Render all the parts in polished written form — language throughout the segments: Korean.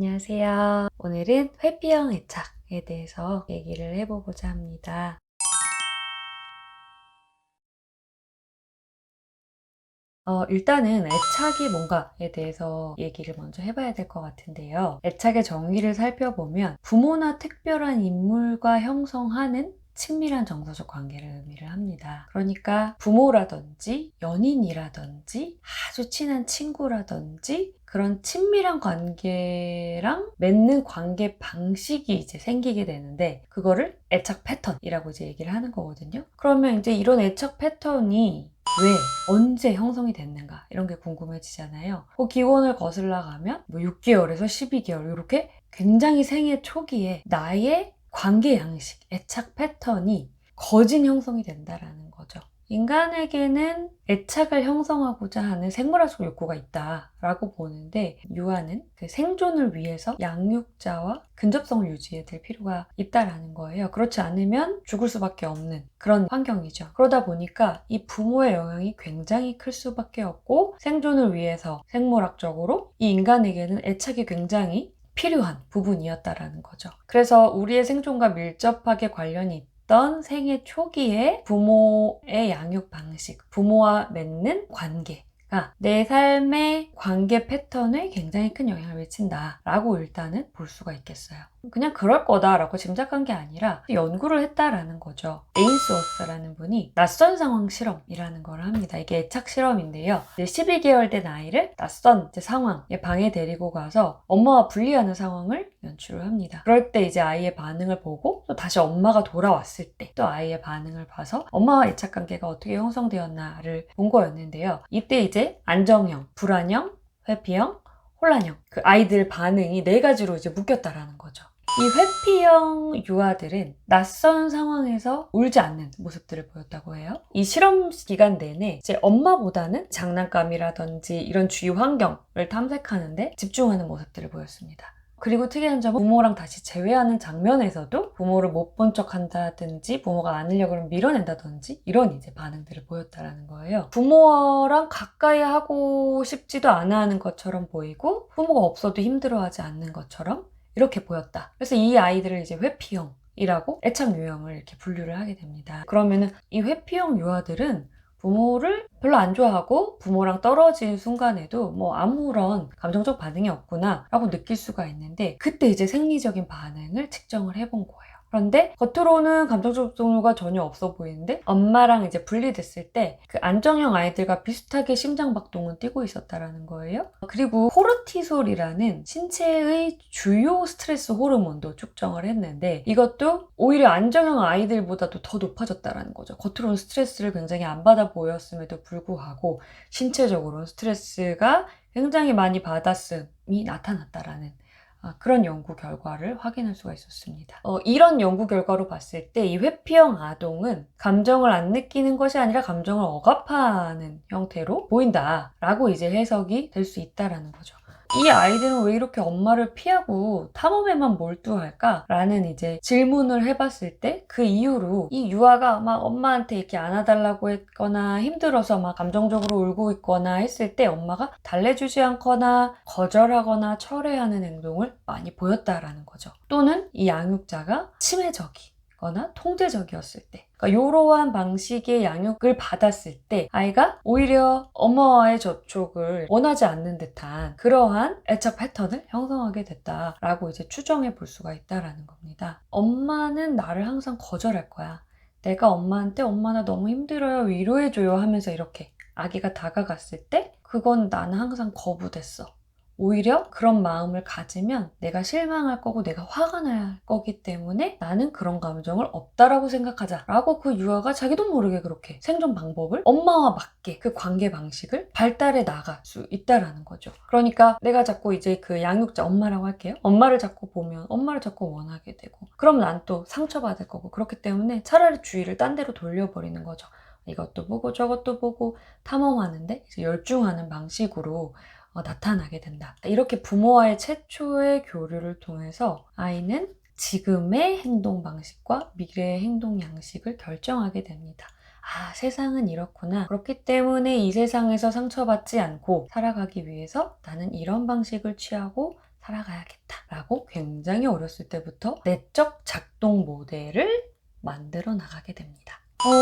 안녕하세요. 오늘은 회피형 애착에 대해서 얘기를 해보고자 합니다. 일단은 애착이 뭔가에 대해서 얘기를 먼저 해봐야 될 것 같은데요. 애착의 정의를 살펴보면 부모나 특별한 인물과 형성하는 친밀한 정서적 관계를 의미를 합니다. 그러니까 부모라든지 연인이라든지 아주 친한 친구라든지 그런 친밀한 관계랑 맺는 관계 방식이 이제 생기게 되는데 그거를 애착 패턴이라고 이제 얘기를 하는 거거든요. 그러면 이제 이런 애착 패턴이 왜, 언제 형성이 됐는가 이런 게 궁금해지잖아요. 그 기원을 거슬러 가면 뭐 6개월에서 12개월 이렇게 굉장히 생애 초기에 나의 관계 양식, 애착 패턴이 거진 형성이 된다라는 거죠. 인간에게는 애착을 형성하고자 하는 생물학적 욕구가 있다라고 보는데 유아는 그 생존을 위해서 양육자와 근접성을 유지해야 될 필요가 있다라는 거예요. 그렇지 않으면 죽을 수밖에 없는 그런 환경이죠. 그러다 보니까 이 부모의 영향이 굉장히 클 수밖에 없고 생존을 위해서 생물학적으로 이 인간에게는 애착이 굉장히 필요한 부분이었다라는 거죠. 그래서 우리의 생존과 밀접하게 관련이 있던 생애 초기에 부모의 양육 방식, 부모와 맺는 관계가 내 삶의 관계 패턴에 굉장히 큰 영향을 미친다라고 일단은 볼 수가 있겠어요. 그냥 그럴 거다라고 짐작한 게 아니라 연구를 했다라는 거죠. 에인스워스라는 분이 낯선 상황 실험이라는 걸 합니다. 이게 애착 실험인데요. 12개월 된 아이를 낯선 상황에 방에 데리고 가서 엄마와 분리하는 상황을 연출을 합니다. 그럴 때 이제 아이의 반응을 보고 또 다시 엄마가 돌아왔을 때 또 아이의 반응을 봐서 엄마와 애착 관계가 어떻게 형성되었나를 본 거였는데요. 이때 이제 안정형, 불안형, 회피형, 혼란형 그 아이들 반응이 4가지로 이제 묶였다라는 거죠. 이 회피형 유아들은 낯선 상황에서 울지 않는 모습들을 보였다고 해요. 이 실험 기간 내내 이제 엄마보다는 장난감이라든지 이런 주위 환경을 탐색하는데 집중하는 모습들을 보였습니다. 그리고 특이한 점은 부모랑 다시 재회하는 장면에서도 부모를 못 본 척 한다든지 부모가 안으려고 하면 밀어낸다든지 이런 이제 반응들을 보였다라는 거예요. 부모랑 가까이 하고 싶지도 않아 하는 것처럼 보이고 부모가 없어도 힘들어하지 않는 것처럼 이렇게 보였다. 그래서 이 아이들을 이제 회피형이라고 애착 유형을 이렇게 분류를 하게 됩니다. 그러면은 이 회피형 유아들은 부모를 별로 안 좋아하고 부모랑 떨어진 순간에도 뭐 아무런 감정적 반응이 없구나 라고 느낄 수가 있는데 그때 이제 생리적인 반응을 측정을 해본 거예요. 그런데 겉으로는 감정적 동요가 전혀 없어 보이는데 엄마랑 이제 분리됐을 때 그 안정형 아이들과 비슷하게 심장박동은 뛰고 있었다라는 거예요. 그리고 코르티솔이라는 신체의 주요 스트레스 호르몬도 측정을 했는데 이것도 오히려 안정형 아이들보다도 더 높아졌다라는 거죠. 겉으로는 스트레스를 굉장히 안 받아 보였음에도 불구하고 신체적으로는 스트레스가 굉장히 많이 받았음이 나타났다라는 그런 연구 결과를 확인할 수가 있었습니다. 이런 연구 결과로 봤을 때 이 회피형 아동은 감정을 안 느끼는 것이 아니라 감정을 억압하는 형태로 보인다라고 이제 해석이 될 수 있다라는 거죠. 이 아이들은 왜 이렇게 엄마를 피하고 탐험에만 몰두할까? 라는 이제 질문을 해봤을 때 그 이후로 이 유아가 막 엄마한테 이렇게 안아달라고 했거나 힘들어서 막 감정적으로 울고 있거나 했을 때 엄마가 달래주지 않거나 거절하거나 철회하는 행동을 많이 보였다라는 거죠. 또는 이 양육자가 치매적이거나 통제적이었을 때 그러니까 이러한 방식의 양육을 받았을 때 아이가 오히려 엄마와의 접촉을 원하지 않는 듯한 그러한 애착 패턴을 형성하게 됐다라고 이제 추정해 볼 수가 있다라는 겁니다. 엄마는 나를 항상 거절할 거야. 내가 엄마한테 엄마 나 너무 힘들어요 위로해줘요 하면서 이렇게 아기가 다가갔을 때 그건 나는 항상 거부됐어. 오히려 그런 마음을 가지면 내가 실망할 거고 내가 화가 날 거기 때문에 나는 그런 감정을 없다라고 생각하자 라고 그 유아가 자기도 모르게 그렇게 생존 방법을 엄마와 맞게 그 관계 방식을 발달해 나갈 수 있다라는 거죠. 그러니까 내가 자꾸 이제 그 양육자 엄마라고 할게요. 엄마를 자꾸 보면 엄마를 자꾸 원하게 되고 그럼 난 또 상처받을 거고 그렇기 때문에 차라리 주의를 딴 데로 돌려버리는 거죠. 이것도 보고 저것도 보고 탐험하는데 이제 열중하는 방식으로 나타나게 된다. 이렇게 부모와의 최초의 교류를 통해서 아이는 지금의 행동 방식과 미래의 행동 양식을 결정하게 됩니다. 아, 세상은 이렇구나. 그렇기 때문에 이 세상에서 상처받지 않고 살아가기 위해서 나는 이런 방식을 취하고 살아가야겠다. 라고 굉장히 어렸을 때부터 내적 작동 모델을 만들어 나가게 됩니다.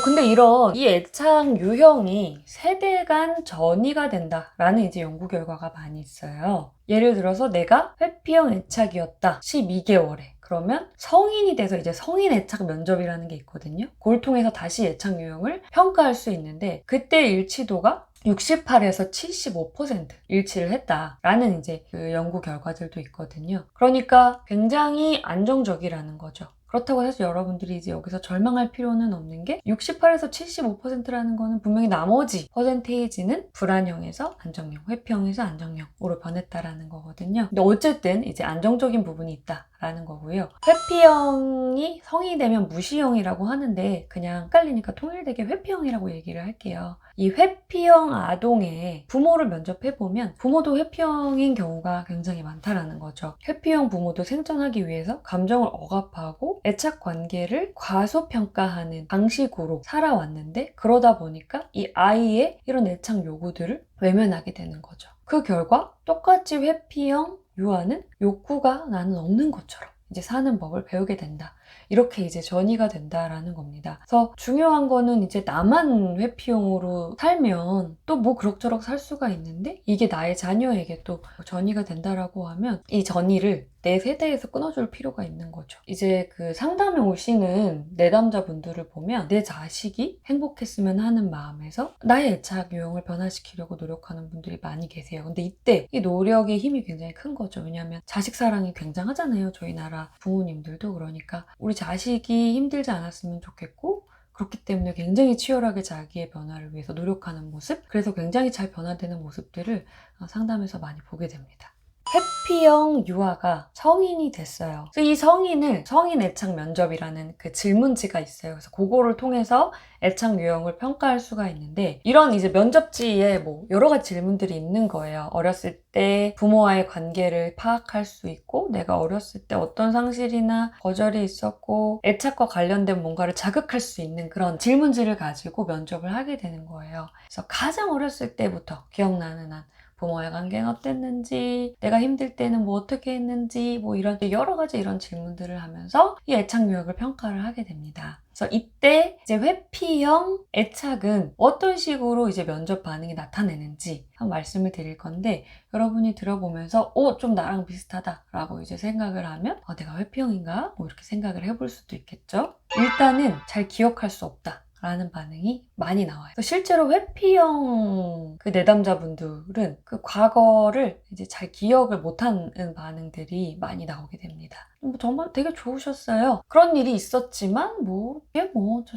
근데 이 애착 유형이 세대 간 전이가 된다라는 이제 연구 결과가 많이 있어요. 예를 들어서 내가 회피형 애착이었다. 12개월에. 그러면 성인이 돼서 이제 성인 애착 면접이라는 게 있거든요. 그걸 통해서 다시 애착 유형을 평가할 수 있는데 그때 일치도가 68에서 75% 일치를 했다라는 이제 그 연구 결과들도 있거든요. 그러니까 굉장히 안정적이라는 거죠. 그렇다고 해서 여러분들이 이제 여기서 절망할 필요는 없는 게 68에서 75%라는 거는 분명히 나머지 퍼센테이지는 불안형에서 안정형, 회피형에서 안정형으로 변했다라는 거거든요. 근데 어쨌든 이제 안정적인 부분이 있다라는 거고요. 회피형이 성인이 되면 무시형이라고 하는데 그냥 헷갈리니까 통일되게 회피형이라고 얘기를 할게요. 이 회피형 아동의 부모를 면접해보면 부모도 회피형인 경우가 굉장히 많다라는 거죠. 회피형 부모도 생존하기 위해서 감정을 억압하고 애착 관계를 과소평가하는 방식으로 살아왔는데 그러다 보니까 이 아이의 이런 애착 요구들을 외면하게 되는 거죠. 그 결과 똑같이 회피형 유아는 욕구가 나는 없는 것처럼 이제 사는 법을 배우게 된다. 이렇게 이제 전이가 된다라는 겁니다. 그래서 중요한 거는 이제 나만 회피형으로 살면 또 뭐 그럭저럭 살 수가 있는데 이게 나의 자녀에게 또 전이가 된다라고 하면 이 전이를 내 세대에서 끊어줄 필요가 있는 거죠. 이제 그 상담에 오시는 내담자분들을 보면 내 자식이 행복했으면 하는 마음에서 나의 애착 유형을 변화시키려고 노력하는 분들이 많이 계세요. 근데 이때 이 노력의 힘이 굉장히 큰 거죠. 왜냐하면 자식 사랑이 굉장하잖아요. 저희 나라 부모님들도. 그러니까 우리 자식이 힘들지 않았으면 좋겠고 그렇기 때문에 굉장히 치열하게 자기의 변화를 위해서 노력하는 모습, 그래서 굉장히 잘 변화되는 모습들을 상담에서 많이 보게 됩니다. 회피형 유아가 성인이 됐어요. 그래서 이 성인을 성인 애착 면접이라는 그 질문지가 있어요. 그래서 그거를 통해서 애착 유형을 평가할 수가 있는데 이런 이제 면접지에 뭐 여러 가지 질문들이 있는 거예요. 어렸을 때 부모와의 관계를 파악할 수 있고 내가 어렸을 때 어떤 상실이나 거절이 있었고 애착과 관련된 뭔가를 자극할 수 있는 그런 질문지를 가지고 면접을 하게 되는 거예요. 그래서 가장 어렸을 때부터 기억나는 한 부모의 관계는 어땠는지, 내가 힘들 때는 뭐 어떻게 했는지, 뭐 이런 여러 가지 이런 질문들을 하면서 이 애착 유형을 평가를 하게 됩니다. 그래서 이때 이제 회피형 애착은 어떤 식으로 이제 면접 반응이 나타내는지 한번 말씀을 드릴 건데 여러분이 들어보면서 좀 나랑 비슷하다라고 이제 생각을 하면 내가 회피형인가? 뭐 이렇게 생각을 해볼 수도 있겠죠. 일단은 잘 기억할 수 없다. 라는 반응이 많이 나와요. 실제로 회피형 그 내담자분들은 그 과거를 이제 잘 기억을 못하는 반응들이 많이 나오게 됩니다. 정말 되게 좋으셨어요. 그런 일이 있었지만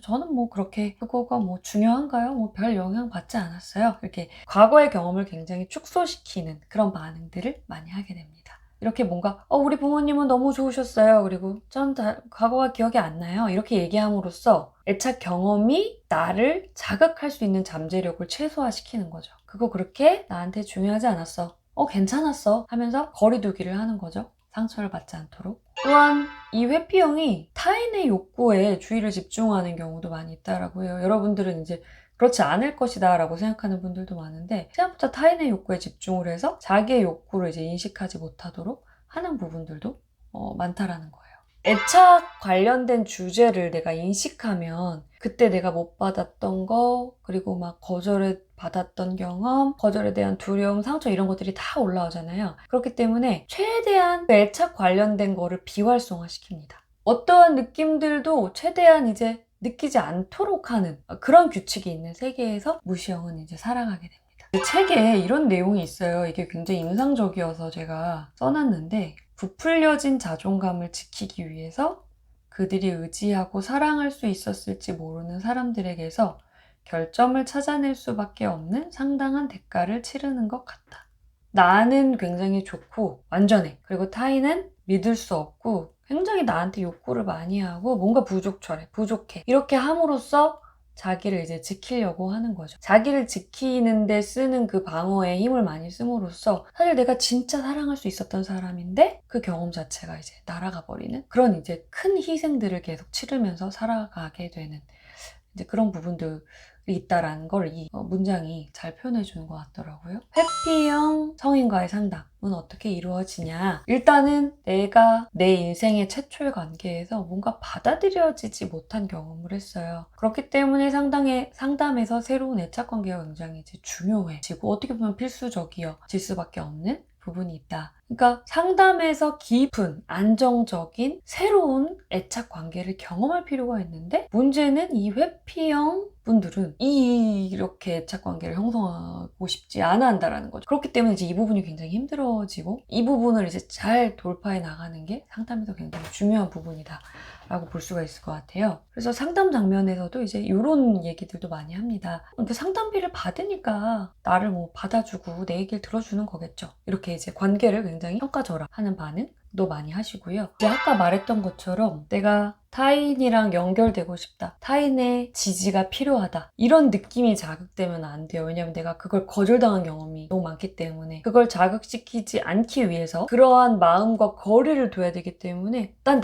저는 뭐 그렇게 그거가 뭐 중요한가요? 뭐 별 영향 받지 않았어요. 이렇게 과거의 경험을 굉장히 축소시키는 그런 반응들을 많이 하게 됩니다. 이렇게 뭔가 우리 부모님은 너무 좋으셨어요. 그리고 전 과거가 기억이 안 나요. 이렇게 얘기함으로써 애착 경험이 나를 자극할 수 있는 잠재력을 최소화시키는 거죠. 그거 그렇게 나한테 중요하지 않았어. 괜찮았어. 하면서 거리두기를 하는 거죠. 상처를 받지 않도록. 또한 이 회피형이 타인의 욕구에 주의를 집중하는 경우도 많이 있다라고 해요. 여러분들은 이제 그렇지 않을 것이다 라고 생각하는 분들도 많은데 생각보다 타인의 욕구에 집중을 해서 자기의 욕구를 이제 인식하지 못하도록 하는 부분들도 많다라는 거예요. 애착 관련된 주제를 내가 인식하면 그때 내가 못 받았던 거, 그리고 막 거절을 받았던 경험, 거절에 대한 두려움, 상처 이런 것들이 다 올라오잖아요. 그렇기 때문에 최대한 그 애착 관련된 거를 비활성화시킵니다. 어떠한 느낌들도 최대한 이제 느끼지 않도록 하는 그런 규칙이 있는 세계에서 무시형은 이제 살아가게 됩니다. 책에 이런 내용이 있어요. 이게 굉장히 인상적이어서 제가 써놨는데 부풀려진 자존감을 지키기 위해서 그들이 의지하고 사랑할 수 있었을지 모르는 사람들에게서 결점을 찾아낼 수밖에 없는 상당한 대가를 치르는 것 같다. 나는 굉장히 좋고 완전해. 그리고 타인은 믿을 수 없고 굉장히 나한테 욕구를 많이 하고 뭔가 부족해. 이렇게 함으로써 자기를 이제 지키려고 하는 거죠. 자기를 지키는데 쓰는 그 방어에 힘을 많이 씀으로써 사실 내가 진짜 사랑할 수 있었던 사람인데 그 경험 자체가 이제 날아가 버리는 그런 이제 큰 희생들을 계속 치르면서 살아가게 되는 이제 그런 부분들을 있다라는 걸 이 문장이 잘 표현해 주는 것 같더라고요. 회피형 성인과의 상담은 어떻게 이루어지냐? 일단은 내가 내 인생의 최초의 관계에서 뭔가 받아들여지지 못한 경험을 했어요. 그렇기 때문에 상담에서 새로운 애착 관계가 굉장히 이제 중요해지고 어떻게 보면 필수적이어질 수밖에 없는 부분이 있다. 그러니까 상담에서 깊은 안정적인 새로운 애착 관계를 경험할 필요가 있는데 문제는 이 회피형 분들은 이렇게 애착 관계를 형성하고 싶지 않아 한다라는 거죠. 그렇기 때문에 이제 이 부분이 굉장히 힘들어지고 이 부분을 이제 잘 돌파해 나가는 게 상담에서 굉장히 중요한 부분이다. 라고 볼 수가 있을 것 같아요. 그래서 상담 장면에서도 이제 이런 얘기들도 많이 합니다. 그러니까 상담비를 받으니까 나를 뭐 받아주고 내 얘기를 들어주는 거겠죠. 이렇게 이제 관계를 굉장히 평가절하하는 반응도 많이 하시고요. 이제 아까 말했던 것처럼 내가 타인이랑 연결되고 싶다. 타인의 지지가 필요하다. 이런 느낌이 자극되면 안 돼요. 왜냐면 내가 그걸 거절당한 경험이 너무 많기 때문에 그걸 자극시키지 않기 위해서 그러한 마음과 거리를 둬야 되기 때문에 난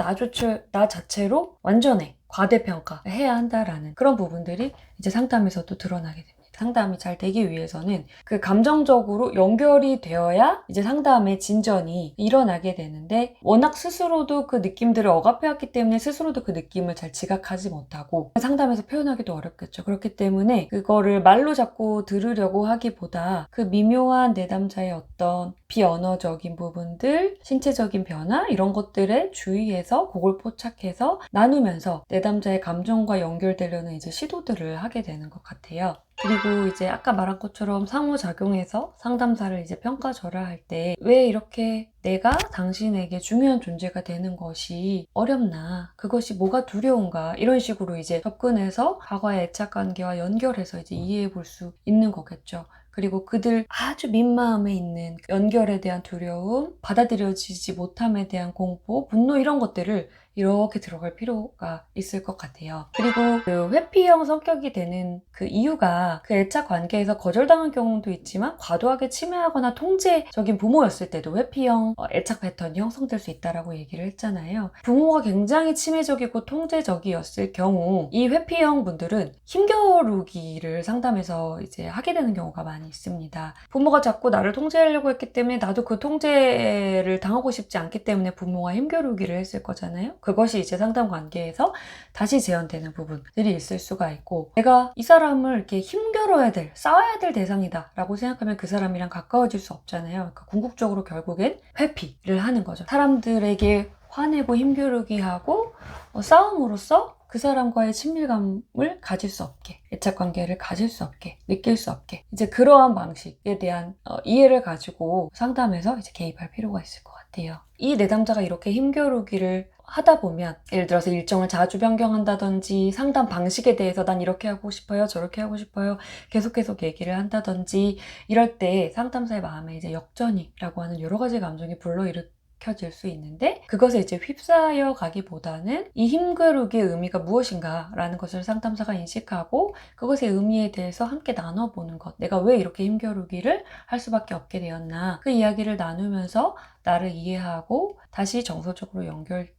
나 자체로 완전해. 과대평가해야 한다라는 그런 부분들이 이제 상담에서도 드러나게 됩니다. 상담이 잘 되기 위해서는 그 감정적으로 연결이 되어야 이제 상담의 진전이 일어나게 되는데 워낙 스스로도 그 느낌들을 억압해왔기 때문에 스스로도 그 느낌을 잘 지각하지 못하고 상담에서 표현하기도 어렵겠죠. 그렇기 때문에 그거를 말로 자꾸 들으려고 하기보다 그 미묘한 내담자의 어떤 비언어적인 부분들, 신체적인 변화 이런 것들에 주의해서 그걸 포착해서 나누면서 내담자의 감정과 연결되려는 이제 시도들을 하게 되는 것 같아요. 그리고 이제 아까 말한 것처럼 상호작용해서 상담사를 이제 평가절하할 때 왜 이렇게 내가 당신에게 중요한 존재가 되는 것이 어렵나, 그것이 뭐가 두려운가 이런 식으로 이제 접근해서 과거의 애착관계와 연결해서 이제 이해해 볼 수 있는 거겠죠. 그리고 그들 아주 민마음에 있는 연결에 대한 두려움, 받아들여지지 못함에 대한 공포, 분노 이런 것들을 이렇게 들어갈 필요가 있을 것 같아요. 그리고 그 회피형 성격이 되는 그 이유가 그 애착 관계에서 거절당한 경우도 있지만 과도하게 침해하거나 통제적인 부모였을 때도 회피형 애착 패턴이 형성될 수 있다라고 얘기를 했잖아요. 부모가 굉장히 침해적이고 통제적이었을 경우 이 회피형 분들은 힘겨루기를 상담에서 이제 하게 되는 경우가 많이 있습니다. 부모가 자꾸 나를 통제하려고 했기 때문에 나도 그 통제를 당하고 싶지 않기 때문에 부모가 힘겨루기를 했을 거잖아요. 그것이 이제 상담 관계에서 다시 재현되는 부분들이 있을 수가 있고 내가 이 사람을 이렇게 힘겨뤄야 될, 싸워야 될 대상이다 라고 생각하면 그 사람이랑 가까워질 수 없잖아요. 그러니까 궁극적으로 결국엔 회피를 하는 거죠. 사람들에게 화내고 힘겨루기 하고 싸움으로써 그 사람과의 친밀감을 가질 수 없게, 애착관계를 가질 수 없게, 느낄 수 없게 이제 그러한 방식에 대한 이해를 가지고 상담에서 이제 개입할 필요가 있을 것 같아요. 이 내담자가 이렇게 힘겨루기를 하다 보면 예를 들어서 일정을 자주 변경한다든지 상담 방식에 대해서 난 이렇게 하고 싶어요, 저렇게 하고 싶어요 계속 얘기를 한다든지 이럴 때 상담사의 마음에 이제 역전이라고 하는 여러 가지 감정이 불러일으켜질 수 있는데 그것에 이제 휩싸여 가기보다는 이 힘겨루기의 의미가 무엇인가 라는 것을 상담사가 인식하고 그것의 의미에 대해서 함께 나눠보는 것, 내가 왜 이렇게 힘겨루기를 할 수밖에 없게 되었나, 그 이야기를 나누면서 나를 이해하고 다시 정서적으로 연결되고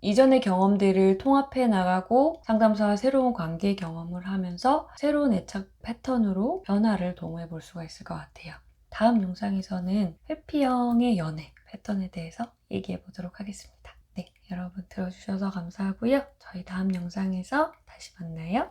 이전의 경험들을 통합해 나가고 상담사와 새로운 관계 경험을 하면서 새로운 애착 패턴으로 변화를 도모해 볼 수가 있을 것 같아요. 다음 영상에서는 회피형의 연애 패턴에 대해서 얘기해 보도록 하겠습니다. 네, 여러분 들어주셔서 감사하고요. 저희 다음 영상에서 다시 만나요.